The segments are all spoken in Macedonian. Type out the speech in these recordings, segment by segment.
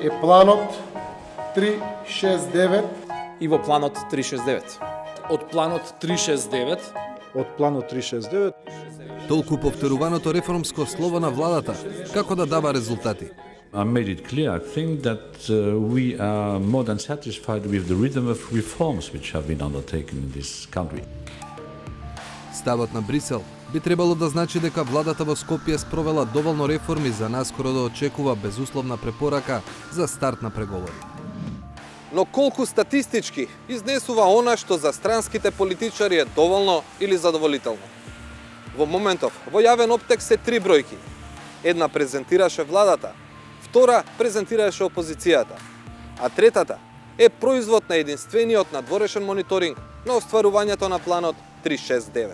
е планот 369. И во планот 369. Од планот 369. Од планот 369. Толку повторуваното реформско слово на владата, како да дава резултати? I made it clear, I think that we are more than satisfied with the rhythm of reforms which have been undertaken in this country. Ставот на Брисел би требало да значи дека владата во Скопје спровела доволно реформи за наскоро да очекува безусловна препорака за старт на преговори. Но колку статистички изнесува она што за странските политичари е доволно или задоволително? Во моментов, во јавен оптек се 3 бројки. Една презентираше владата, втора презентираше опозицијата, а третата е производ на единствениот надворешен мониторинг на остварувањето на планот 369.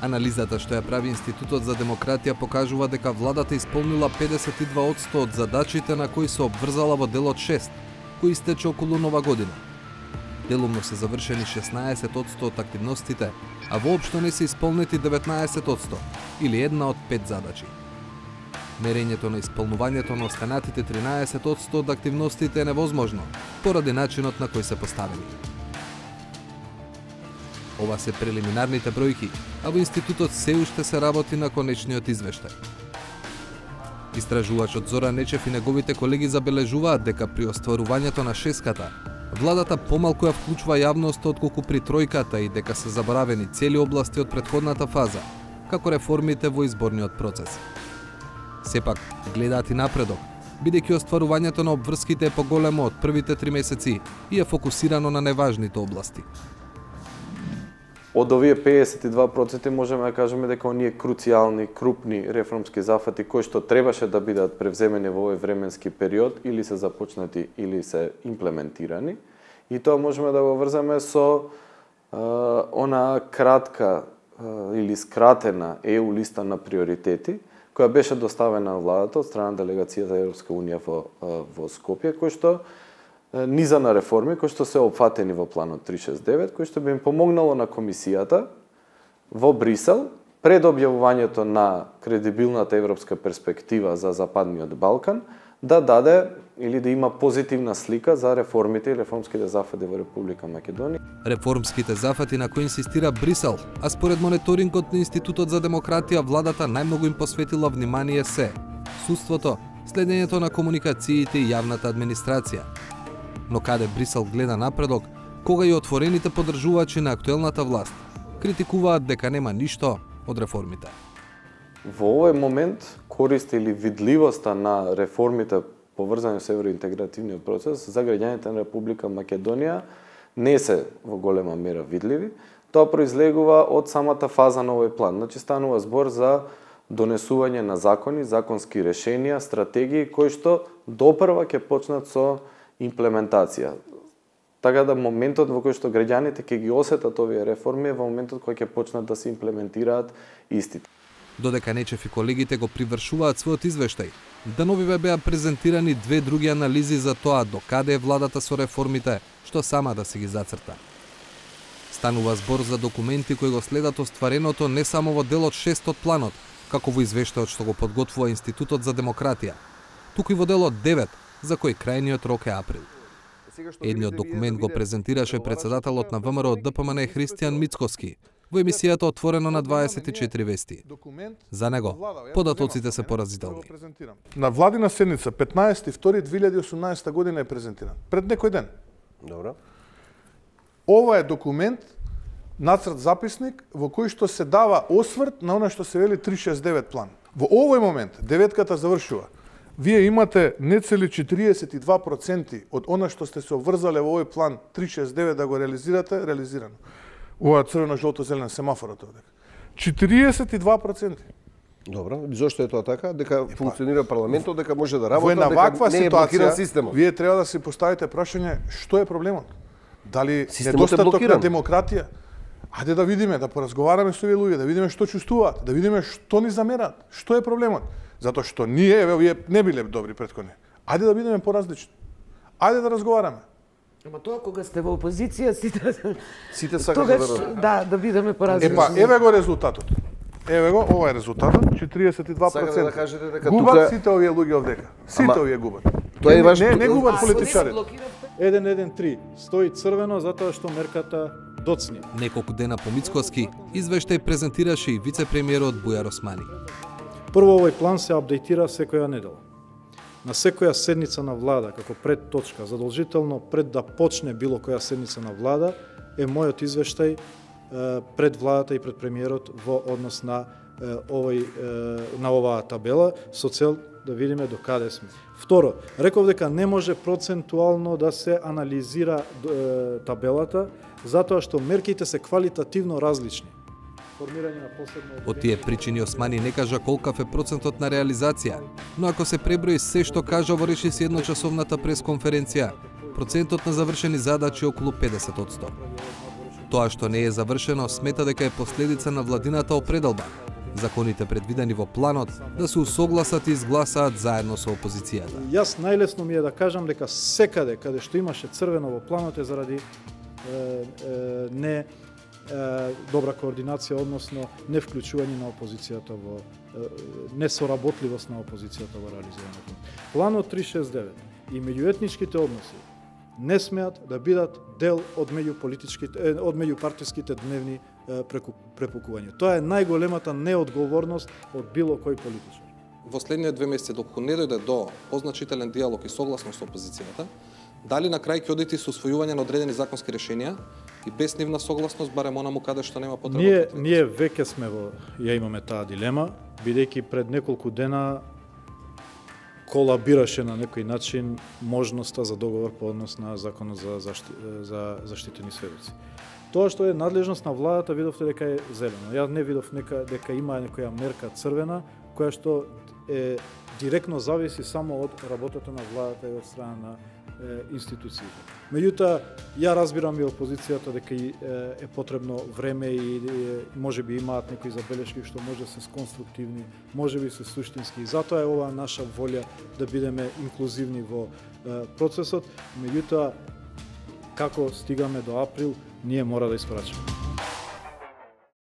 Анализата што ја прави Институтот за демократија покажува дека владата исполнила 52% од задачите на кои се обврзала во делот 6, кој истече околу Нова година. Делумно се завршени 16% од активностите, а воопшто не се исполнети 19%, или една од 5 задачи. Мерењето на исполнувањето на останатите 13% од активностите е невозможно, поради начинот на кој се поставени. Ова се прелиминарните бројки, а во Институтот се уште се работи на конечниот извештај. Истражувачот Зоран Нечев и неговите колеги забележуваат дека при остварувањето на шеската, владата помалку ја вклучува јавноста отколку при тројката и дека се заборавени цели области од претходната фаза, како реформите во изборниот процес. Сепак, гледаат и напредок, бидејќи остварувањето на обврските е поголемо од првите 3 месеци и е фокусирано на неважните области. Од овие 52% можеме да кажеме дека оние круцијални, крупни реформски зафати кои што требаше да бидат превземени во овој временски период или се започнати или се имплементирани. И тоа можеме да го врзаме со она кратка или скратена ЕУ листа на приоритети која беше доставена на владата од страна на делегацијата Европска унија во Скопје, кој што низа на реформи кои што се опфатени во планот 369, кој што би им помогнало на комисијата во Брисел пред објавувањето на кредибилната европска перспектива за Западниот Балкан да даде или да има позитивна слика за реформите и реформските зафати во Република Македонија. Реформските зафати на кои инсистира Брисел, а според мониторингот на Институтот за демократија владата најмногу им посветила внимание се судството, следењето на комуникациите и јавната администрација. Но каде Брисел гледа напредок, кога и отворените поддржувачи на актуелната власт критикуваат дека нема ништо од реформите. Во овој момент користа или видливоста на реформите поврзани со евроинтегративниот процес за граѓаните на Република Македонија не се во голема мера видливи. Тоа произлегува од самата фаза на овој план. Значи станува збор за донесување на закони, законски решенија, стратегии кои што допрва ќе почнат со имплементација. Така да моментот во кој што граѓаните ќе ги осетат овие реформи е во моментот кој ќе почнат да се имплементираат истите. Додека Нечев и колегите го привршуваат својот извештај, деновиве беа презентирани 2 други анализи за тоа до каде е владата со реформите, што сама да се ги зацрта. Станува збор за документи кои го следат оствареното не само во делот 6 од планот, како во извештајот што го подготвува Институтот за демократија, туку и во делот 9, за кој крајниот рок е април. Едниот документ го презентираше председателот на ВМРО ДПМН Христијан Мицкоски во емисијата Отворено на 24 вести. За него, податоците се поразителни. На владина седница 15.2.2018 година е презентиран. Пред некој ден. Добро. Ова е документ, нацрт записник, во кој што се дава осврт на она што се вели 369 план. Во овој момент, деветката завршува. Вие имате нецели 42% од она што сте се обврзале во овој план 369 да го реализирате, реализирано. Ова црвено-жолто-зелен семафорот овде. 42%. Добро, зошто е тоа така? Дека функционира парламентот, дека може да работи, дека не е блокиран системот. Вие треба да си поставите прашање што е проблемот? Дали системот е недостаток блокиран на демократија? Ајде да видиме, да поразговараме со овие луѓе, да видиме што чувствуваат, да видиме што ни замерат, што е проблемот. Затоа што ние, вие не биле добри претходни. Ајде да бидеме поразлични. Ајде да разговараме. Ама тоа кога сте во опозиција, сите сакат да бидеме поразлични. Еве го резултатот. Еве го, ова е резултатот, 42%. Сакате да кажете дека губат тука сите овие луѓе овдека. Сите овие губат. Тоа е ваш Не губат политичарите. 113 стои црвено затоа што мерката доцни. Неколку дена по Мицкоски, извештај презентираше и вице-премиерот Бујар Османи. Прво, овој план се апдейтира секоја недела. На секоја седница на влада, како пред точка, задолжително пред да почне било која седница на влада, е мојот извештај пред владата и пред премиерот во однос на оваа табела со цел да видиме до каде сме. Второ, реков дека не може процентуално да се анализира табелата затоа што мерките се квалитативно различни. Формирање на посебно Од тие причини Османи не кажа колкав е процентот на реализација, но ако се преброи се што кажа во реши едночасовната пресконференција, процентот на завршени задачи е околу 50%. Тоа што не е завршено смета дека е последица на владината определба. Законите предвидени во планот да се усогласат и изгласаат заедно со опозицијата. Јас најлесно ми е да кажам дека секаде каде што имаше црвено во планот е заради не добра координација, односно не вклучување на опозицијата во несоработливост на опозицијата во реализирањето. Планот 369 и меѓуетничките односи не смеат да бидат дел од меѓупартиските дневни препукувања. Тоа е најголемата неодговорност од било кој политичар. Во следниот 2 месеци, доколку не дојде до позначителен диалог и согласност со опозицијата, дали на крај ќе одите со усвојување на одредени законски решенија и без нивна согласност, барем онаму каде што нема потреба? Ние веќе сме ја имаме таа дилема, бидејќи пред неколку дена колабираше на некој начин можноста за договор по однос на законот за заштитени сведоци. Тоа што е надлежност на владата, видовте дека е зелено. Јас не видов дека има некоја мерка црвена, која што е директно зависи само од работата на владата и од страна на институциите. Меѓутоа, ја разбирам и опозицијата дека е потребно време и можеби имаат некои забелешки што може се конструктивни, можеби се суштински. И затоа е ова наша волја да бидеме инклузивни во процесот. Меѓутоа, како стигаме до април, ние мора да испрачаме.